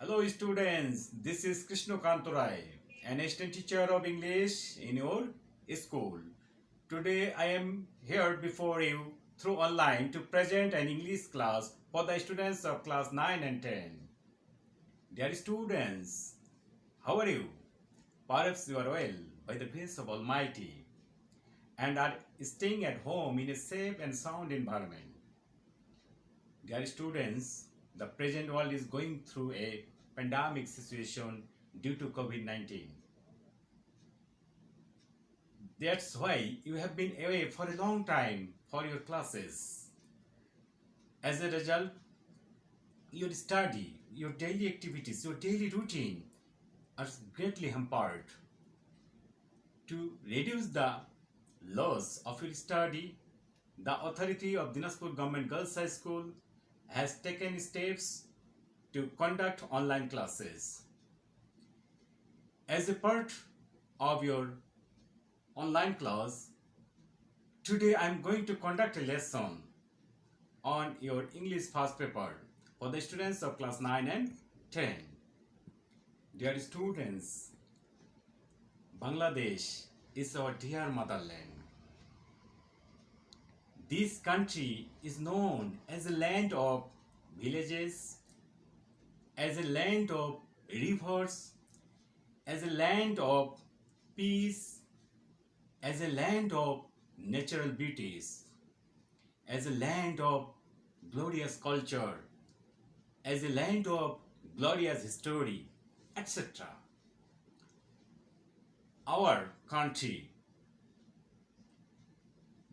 Hello students, this is Krishna, an assistant teacher of English in your school. Today I am here before you through online to present an English class for the students of class 9 and 10. Dear students, how are you? Perhaps you are well by the grace of Almighty and are staying at home in a safe and sound environment. Dear students, the present world is going through a pandemic situation due to COVID-19. That's why you have been away for a long time for your classes. As a result, your study, your daily activities, your daily routine are greatly hampered. To reduce the loss of your study, the authority of Dinajpur Government Girls High School has taken steps to conduct online classes. As a part of your online class, today I am going to conduct a lesson on your English first paper for the students of class 9 and 10. Dear students, Bangladesh is our dear motherland. This country is known as a land of villages, as a land of rivers, as a land of peace, as a land of natural beauties, as a land of glorious culture, as a land of glorious history, etc. Our country,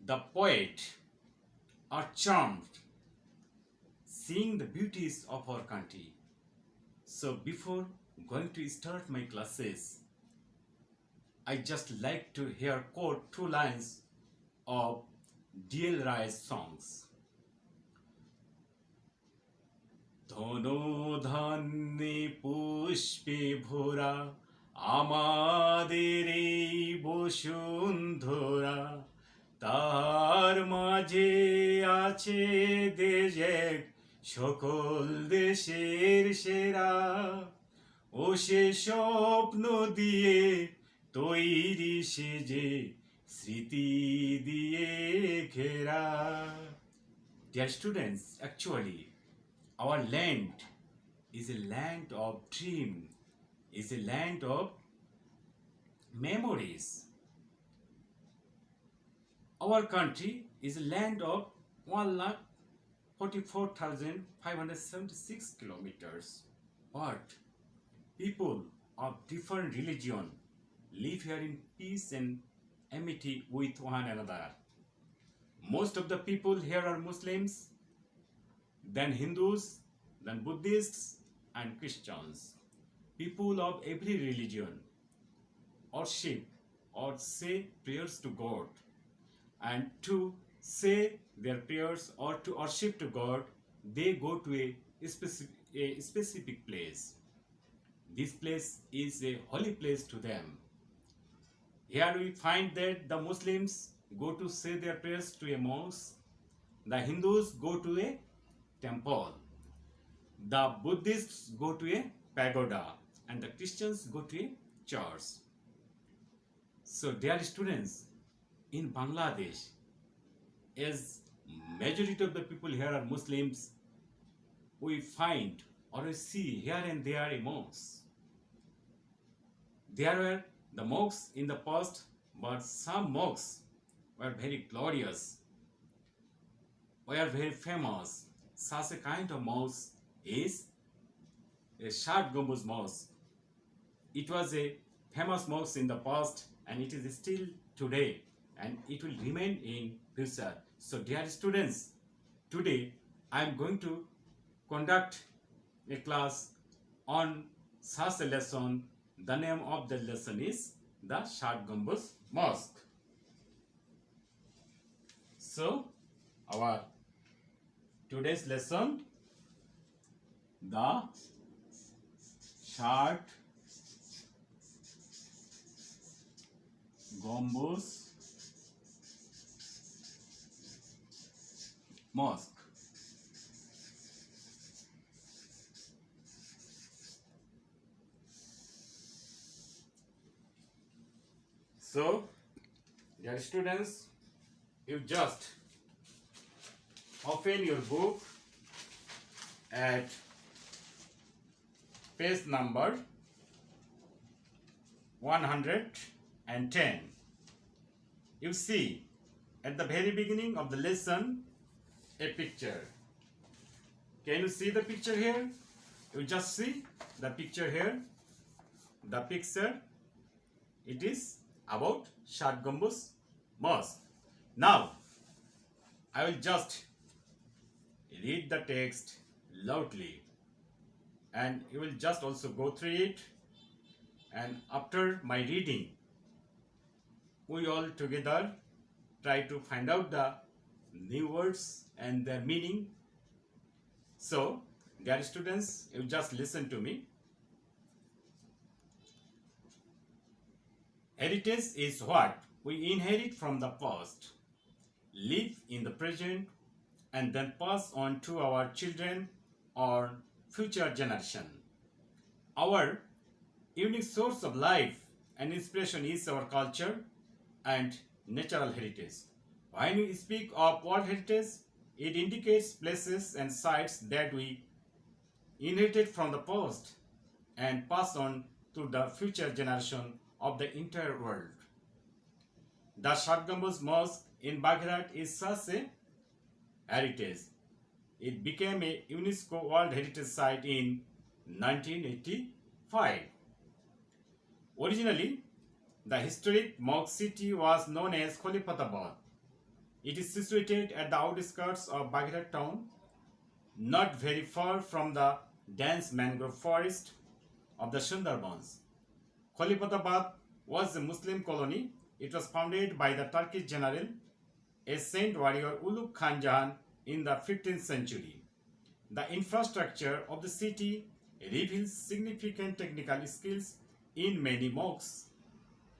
the poet are charmed seeing the beauties of our country. So before going to start my classes, I just like to hear quote two lines of D.L. Ray's songs. ধনধান্যে পুষ্পে ভরা আমাদের এই বসুন্ধরা, তার মাঝে আছে দেশ এক সকল দেশের সেরা, ও সে স্বপ্ন দিয়ে তৈরি সেজে স্মৃতি দিয়ে ঘেরা. Dear students, actually our land is a land of dream, is a land of memories. Our country is a land of 1,44,576 kilometers. But people of different religion live here in peace and amity with one another. Most of the people here are Muslims, then Hindus, then Buddhists and Christians. People of every religion worship or say prayers to God, and to say their prayers or to worship to God, they go to a specific place. This place is a holy place to them. Here we find that the Muslims go to say their prayers to a mosque, the Hindus go to a temple, the Buddhists go to a pagoda, and the Christians go to a church. So dear students, in Bangladesh, as majority of the people here are Muslims, we find or we see here and there a mosque. There were the mosques in the past, but some mosques were very glorious, were very famous. Such a kind of mosque is a Shad Gambuz mosque. It was a famous mosque in the past and it is still today and it will remain in future. So dear students, today I am going to conduct a class on such a lesson. The name of the lesson is the Shad Gambuz Mosque. So our today's lesson, the Shad Gambuz Mosque. So, dear students, you just open your book at page number 110. You see at the very beginning of the lesson a picture. Can you see the picture here? You just see the picture here. The picture, it is about Shat Gambuz Mosque. Now, I will just read the text loudly and you will just also go through it, and after my reading we all together try to find out the new words and their meaning. So, dear students, you just listen to me. Heritage is what we inherit from the past, live in the present, and then pass on to our children or future generation. Our unique source of life and inspiration is our culture and natural heritage. When we speak of World Heritage, it indicates places and sites that we inherited from the past and pass on to the future generation of the entire world. The Shat Gambuz Mosque in Bagherat is such a heritage. It became a UNESCO World Heritage Site in 1985. Originally, the historic mosque city was known as Khalifatabad. It is situated at the outskirts of Bagherat town, not very far from the dense mangrove forest of the Sundarbans. Khalifatabad was a Muslim colony. It was founded by the Turkish general, a saint warrior Ulugh Khan Jahan in the 15th century. The infrastructure of the city reveals significant technical skills in many mosques,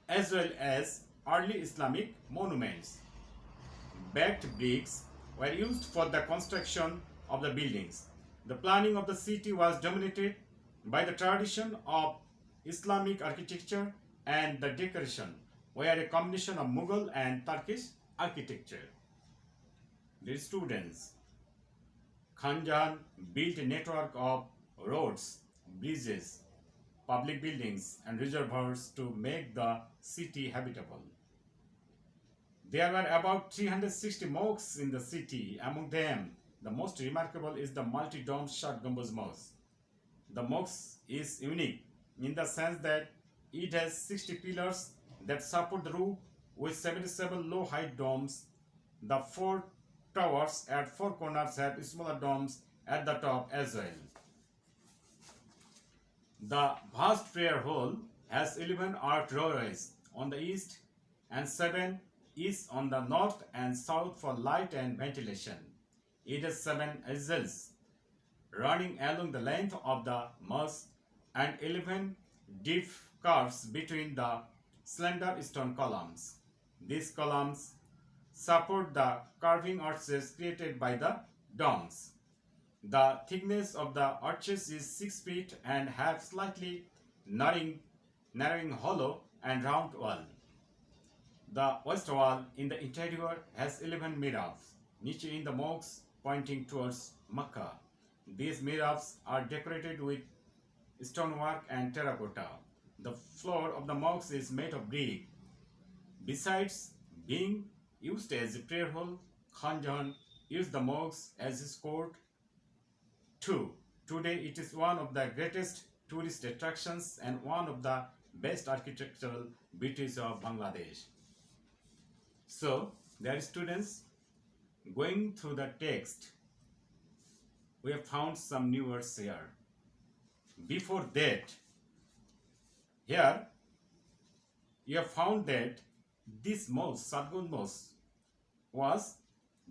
as well as early Islamic monuments. Baked bricks were used for the construction of the buildings. The planning of the city was dominated by the tradition of Islamic architecture, and the decoration were a combination of Mughal and Turkish architecture. Dear students, Khan Jahan built a network of roads, bridges, public buildings and reservoirs to make the city habitable. There were about 360 mosques in the city. Among them, the most remarkable is the multi-domed Shat Gambuz Mosque. The mosque is unique in the sense that it has 60 pillars that support the roof with 77 low-height domes. The 4 towers at 4 corners have smaller domes at the top as well. The vast prayer hall has 11 arched doorways on the east and 7 east on the north and south for light and ventilation. It has 7 aisles running along the length of the mosque and 11 deep curves between the slender stone columns. These columns support the carving arches created by the domes. The thickness of the arches is 6 feet and have slightly narrowing hollow and round wall. The west wall in the interior has 11 mihrabs, niche in the mosque pointing towards Makkah. These mihrabs are decorated with stonework and terracotta. The floor of the mosque is made of brick. Besides being used as a prayer hall, Khan Jahan used the mosque as his court too. Today it is one of the greatest tourist attractions and one of the best architectural beauties of Bangladesh. So, dear students, going through the text, we have found some new words here. Before that, here you have found that this mosque, Shat Gambuz Mosque, was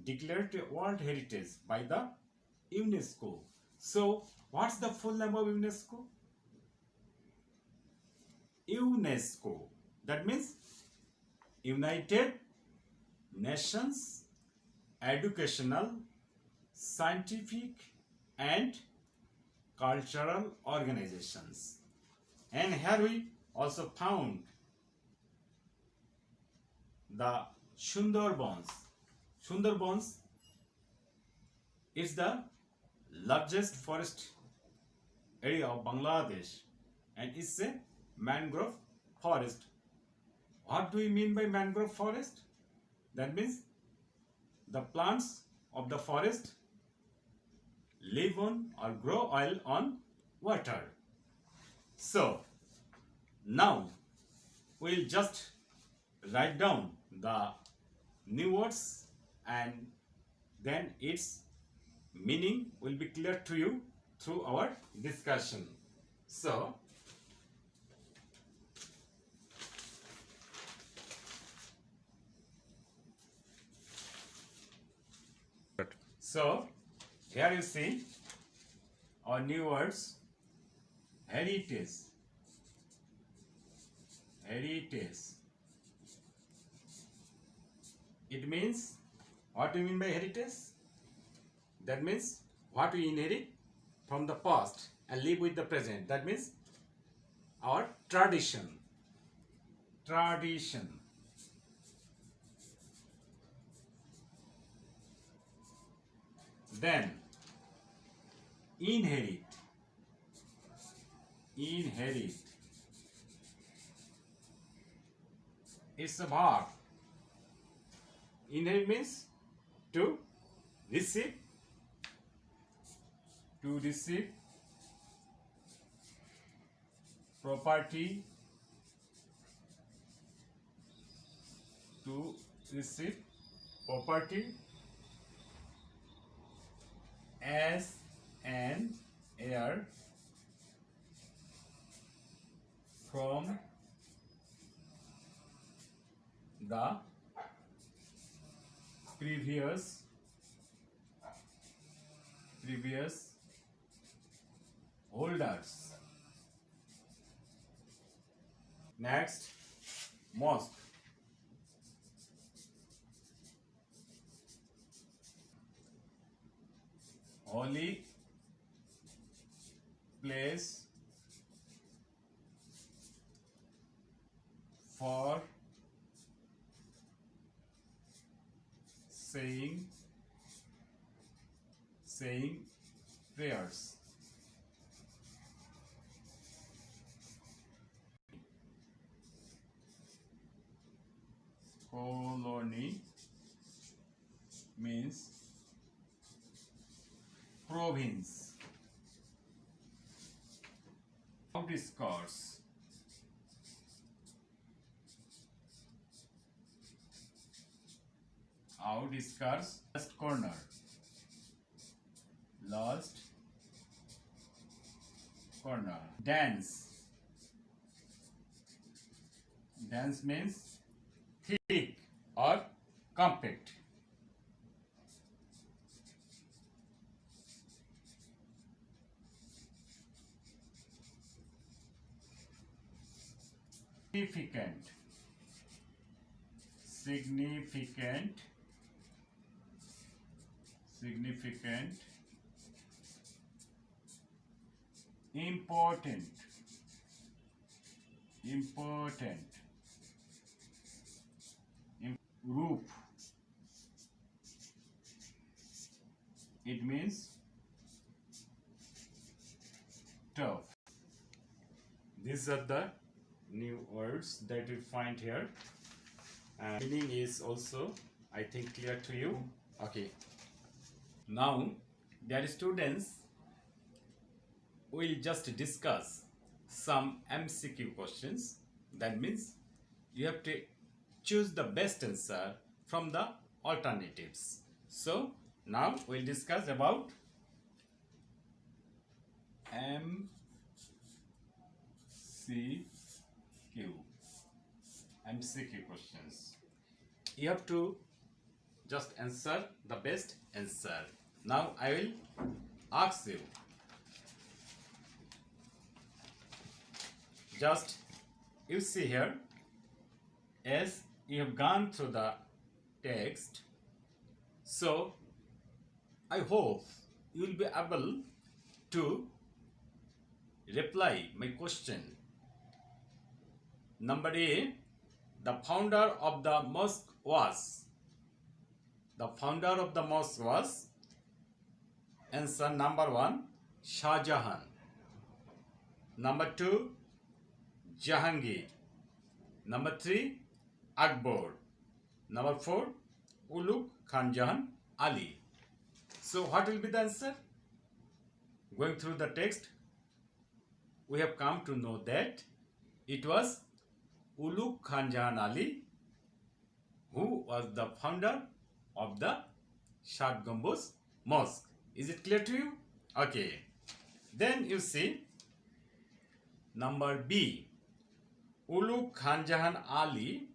declared a World Heritage by the UNESCO. So, what's the full name of UNESCO? UNESCO. That means United Nations Educational, Scientific and Cultural Organizations. And here we also found the Sundarbans. Sundarbans is the largest forest area of Bangladesh and it's a mangrove forest. What do we mean by mangrove forest? That means the plants of the forest live on or grow oil on water. So now we'll just write down the new words and then its meaning will be clear to you through our discussion. So here you see our new words. Heritage. Heritage. It means, what do you mean by heritage? That means what we inherit from the past and live with the present. That means our tradition. Tradition. Then inherit. Inherit. It's a verb. Inherit means to receive. To receive property. To receive property as an heir from the previous holders. Next, mosque. Holy place for saying prayers. Colony means province. Outskirts. Outskirts. Last corner. Last corner. Dance. Dance means thick or compact. Significant. Significant. Significant. Important. Important. Roof. It means tough. These are the new words that you find here. Meaning is also, I think, clear to you. Okay. Now, dear students, we'll just discuss some MCQ questions. That means you have to choose the best answer from the alternatives. So now we'll discuss about MCQ questions. You have to just answer the best answer. Now I will ask you. Just you see here, as you have gone through the text, so I hope you will be able to reply my question. Number A, The founder of the mosque was. The founder of the mosque was. Answer number 1, Shah Jahan. Number 2, Jahangir. Number 3, Akbar. Number 4, Ulugh Khan Jahan Ali. So what will be the answer? Going through the text, we have come to know that it was Ulugh Khan Jahan Ali who was the founder of the Shat Gambuz Mosque. Is it clear to you? Okay. Then you see number B. Ulugh Khan Jahan Ali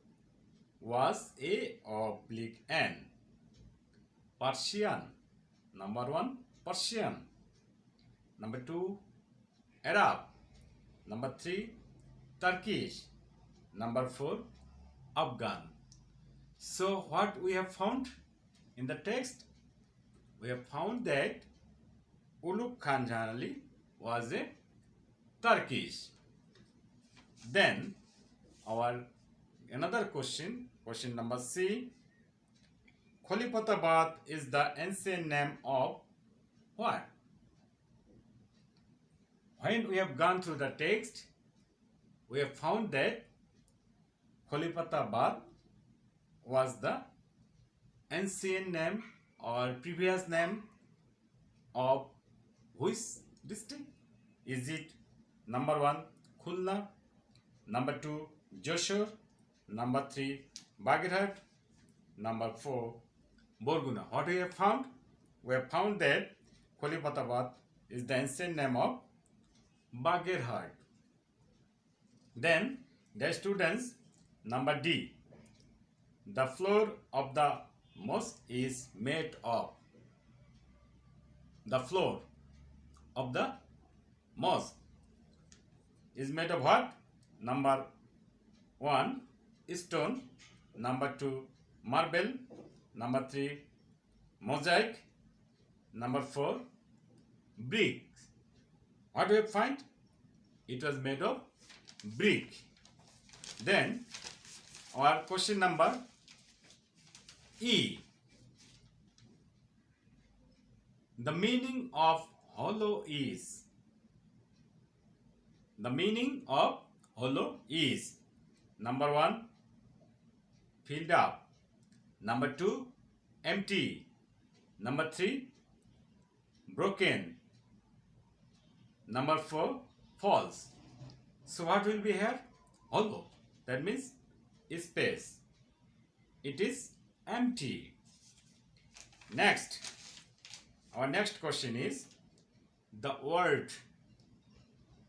was A/N. Persian. Number 1, Persian. Number 2, Arab. Number 3, Turkish. Number 4, Afghan. So what we have found in the text? We have found that Ulugh Khan Jahan Ali was a Turkish. Then our another question number C. Kholifatabad is the ancient name of what? When we have gone through the text, we have found that Kholifatabad was the ancient name or previous name of which district? Is it number 1, Khulna, number 2, Jashore, number 3, Bagherhat, number 4, Borguna? What we have found? We have found that Kholifatabad is the ancient name of Bagherhat. Then, the students, number D. The floor of the mosque is made of. The floor of the mosque is made of what? Number 1, stone. Number 2, marble. Number 3, mosaic. Number 4, brick. What do you find? It was made of brick. Then our question number E. The meaning of hollow is. The meaning of hollow is. Number 1, filled up. Number 2, empty. Number 3, broken. Number 4, false. So what will be here? Hollow. That means space. It is empty. Next, our next question is the word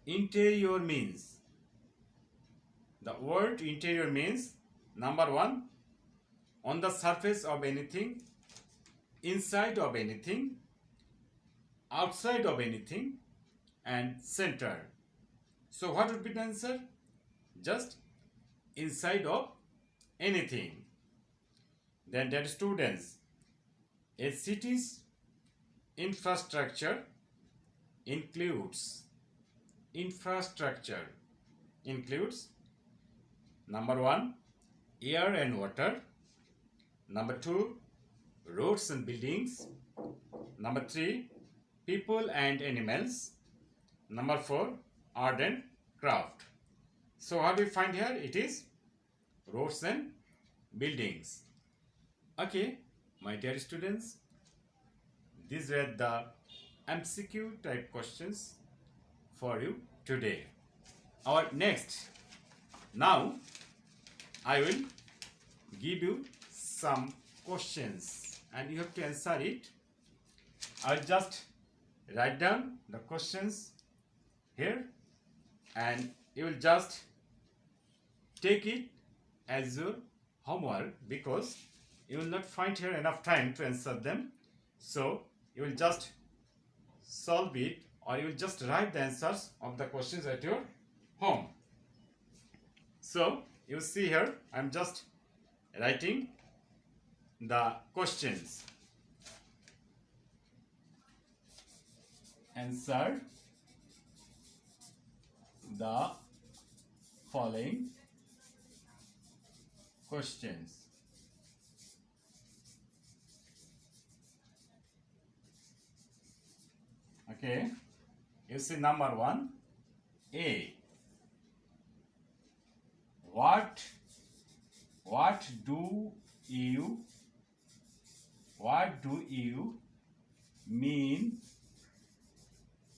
interior means. The word interior means number 1, on the surface of anything, inside of anything, outside of anything, and center. So what would be the answer? Just inside of anything. Then dear students, a city's infrastructure includes number 1, air and water. Number 2, roads and buildings. Number 3, people and animals. Number 4, art and craft. So what do we find here? It is roads and buildings. Okay, my dear students, these were the MCQ type questions for you today. Our next, now I will give you some questions and you have to answer it. I'll just write down the questions here and you will just take it as your homework because you will not find here enough time to answer them. So you will just solve it or you will just write the answers of the questions at your home. So you see here I am just writing the questions. Answer the following questions. Okay, you see number 1, A. What do you mean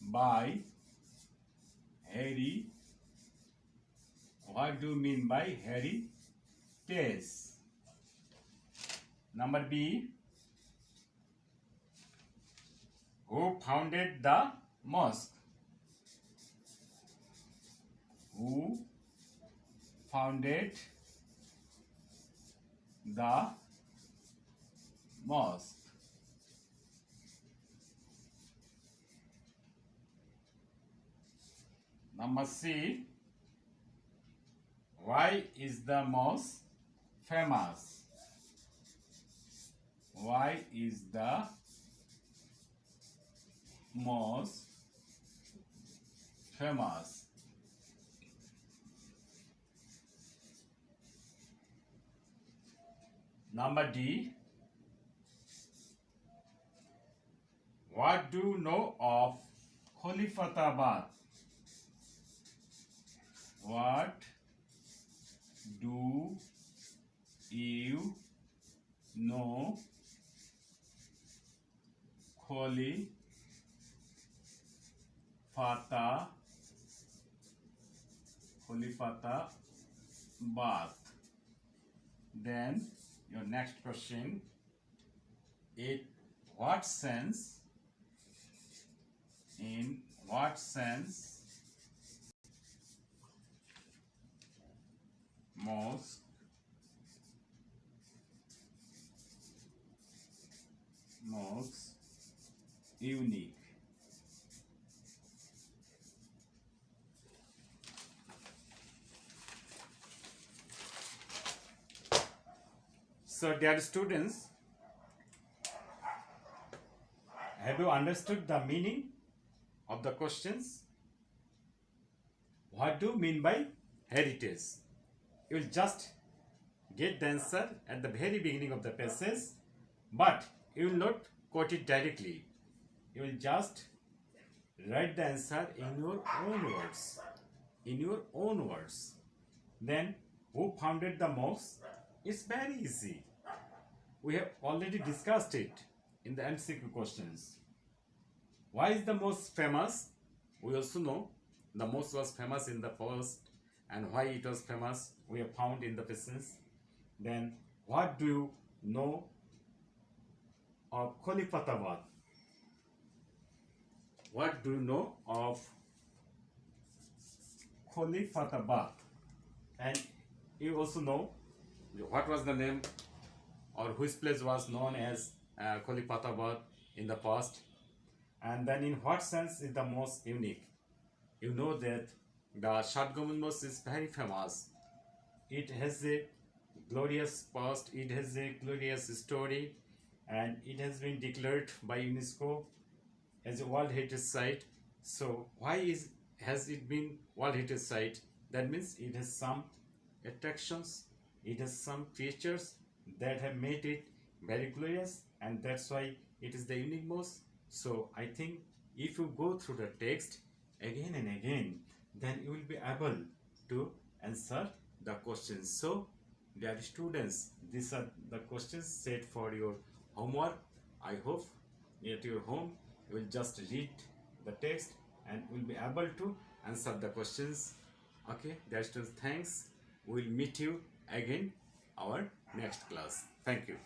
by heritage? What do you mean by heritage? Number B. Who founded the mosque? Who founded the mosque? Number C. Why is the mosque famous? Why is the mosque famous? Number D. What do you know of Khalifatabad? What do you know Khalifatabad? Then your next question, in what sense mosque unique? So dear students, have you understood the meaning of the questions? What do you mean by heritage? You will just get the answer at the very beginning of the passage, but you will not quote it directly. You will just write the answer in your own words. Then, who founded the mosque? It's very easy. We have already discussed it in the MCQ questions. Why is the mosque famous? We also know the mosque was famous in the past, and why it was famous we have found in the questions. Then, what do you know of Khalifatabad? What do you know of Khalifatabad? And you also know what was the name or which place was known as Khalifatabad in the past. And then in what sense is the mosque unique? You know that the Shah Mosque is very famous. It has a glorious past, it has a glorious story, and it has been declared by UNESCO as a World Heritage Site. So why has it been World Heritage Site? That means it has some attractions, it has some features that have made it very glorious, and that's why it is the unique mosque. So I think if you go through the text again and again, then you will be able to answer the questions. So dear students, these are the questions set for your homework. I hope at your home you will just read the text and will be able to answer the questions. Okay, dear students, thanks. We will meet you again our next class. Thank you.